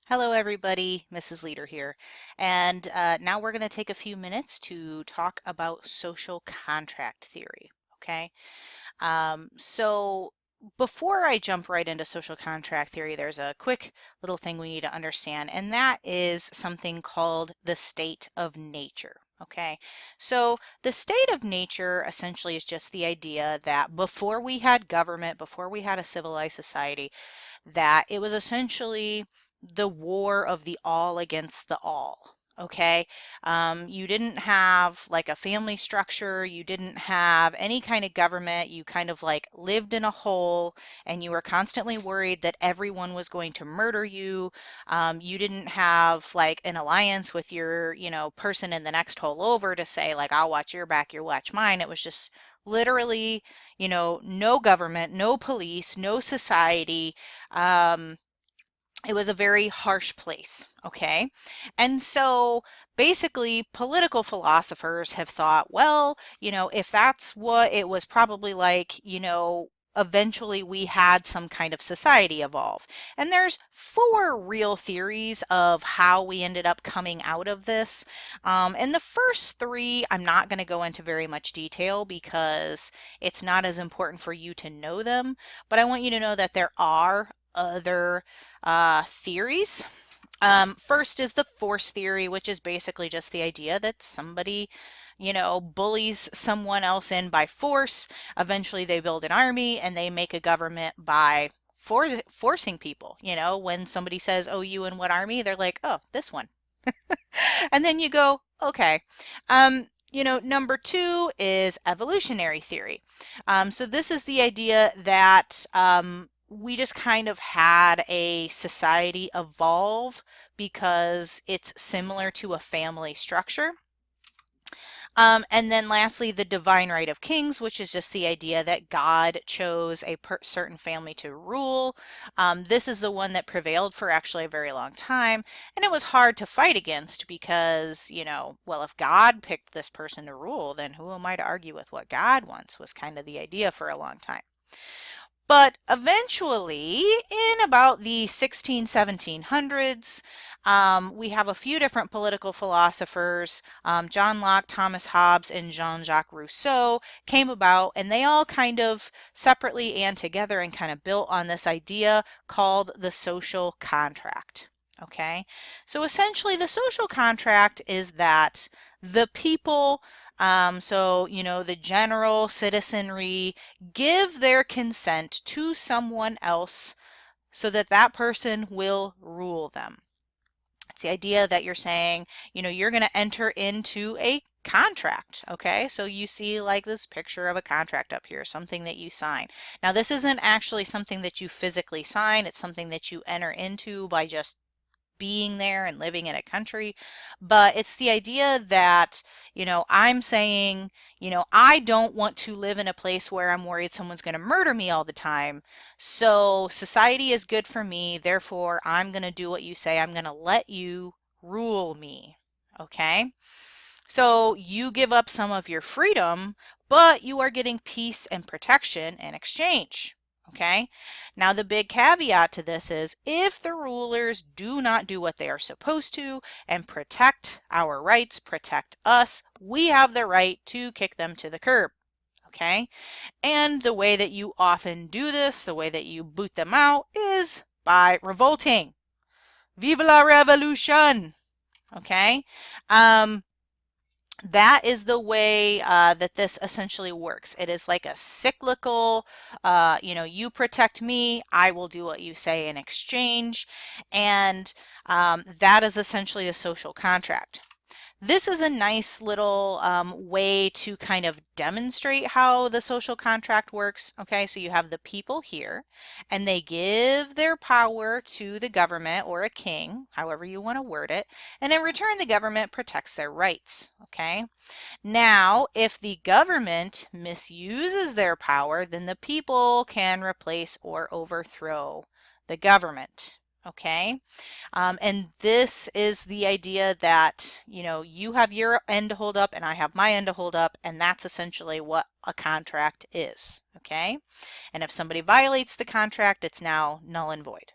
Hello, everybody. Mrs. Leader here. And now we're going to take a few minutes to talk about social contract theory. Okay. So before I jump right into social contract theory, there's a quick little thing we need to understand, and that is something called the state of nature. Okay, so the state of nature essentially is just the idea that before we had government, before we had a civilized society, that it was essentially the war of the all against the all. Okay, you didn't have like a family structure, you didn't have any kind of government, you kind of like lived in a hole and you were constantly worried that everyone was going to murder you. You didn't have like an alliance with your, person in the next hole over to say, like, I'll watch your back, you watch mine. It was just literally, no government, no police, no society. Um, it was a very harsh place, okay? And so basically, political philosophers have thought, well, if that's what it was probably like, eventually we had some kind of society evolve. And there's four real theories of how we ended up coming out of this. And the first three, I'm not going to go into very much detail because it's not as important for you to know them, but I want you to know that there are other theories. First is the force theory, which is basically just the idea that somebody, bullies someone else in by force. Eventually, they build an army and they make a government by forcing people. When somebody says, "Oh, you in what army?" They're like, "Oh, this one." And then you go, "Okay." Number two is evolutionary theory. So this is the idea that we just kind of had a society evolve because it's similar to a family structure. And then lastly, the divine right of kings, which is just the idea that God chose a certain family to rule. This is the one that prevailed for actually a very long time. And it was hard to fight against because, well, if God picked this person to rule, then who am I to argue with what God wants was kind of the idea for a long time. But eventually, in about the 1700s, we have a few different political philosophers. John Locke, Thomas Hobbes, and Jean-Jacques Rousseau came about, and they all kind of separately and together and kind of built on this idea called the social contract. Okay, so essentially the social contract is that the people, the general citizenry give their consent to someone else so that that person will rule them. It's the idea that you're saying, you're going to enter into a contract. Okay, so you see like this picture of a contract up here, something that you sign. Now, this isn't actually something that you physically sign, it's something that you enter into by just being there and living in a country. But it's the idea that, I'm saying, I don't want to live in a place where I'm worried someone's going to murder me all the time. So society is good for me. Therefore, I'm going to do what you say. I'm going to let you rule me. Okay? So you give up some of your freedom, but you are getting peace and protection in exchange. Okay, now the big caveat to this is if the rulers do not do what they are supposed to and protect our rights, protect us, we have the right to kick them to the curb. Okay, and the way that you often do this, the way that you boot them out is by revolting. Vive la revolution! Okay, that is the way that this essentially works. It is like a cyclical, you protect me, I will do what you say in exchange. And that is essentially the social contract. This is a nice little way to kind of demonstrate how the social contract works. Okay, so you have the people here, and they give their power to the government or a king, however you want to word it, and in return, the government protects their rights. Okay, now if the government misuses their power, then the people can replace or overthrow the government. Okay, and this is the idea that, you have your end to hold up and I have my end to hold up, and that's essentially what a contract is. Okay, and if somebody violates the contract, it's now null and void.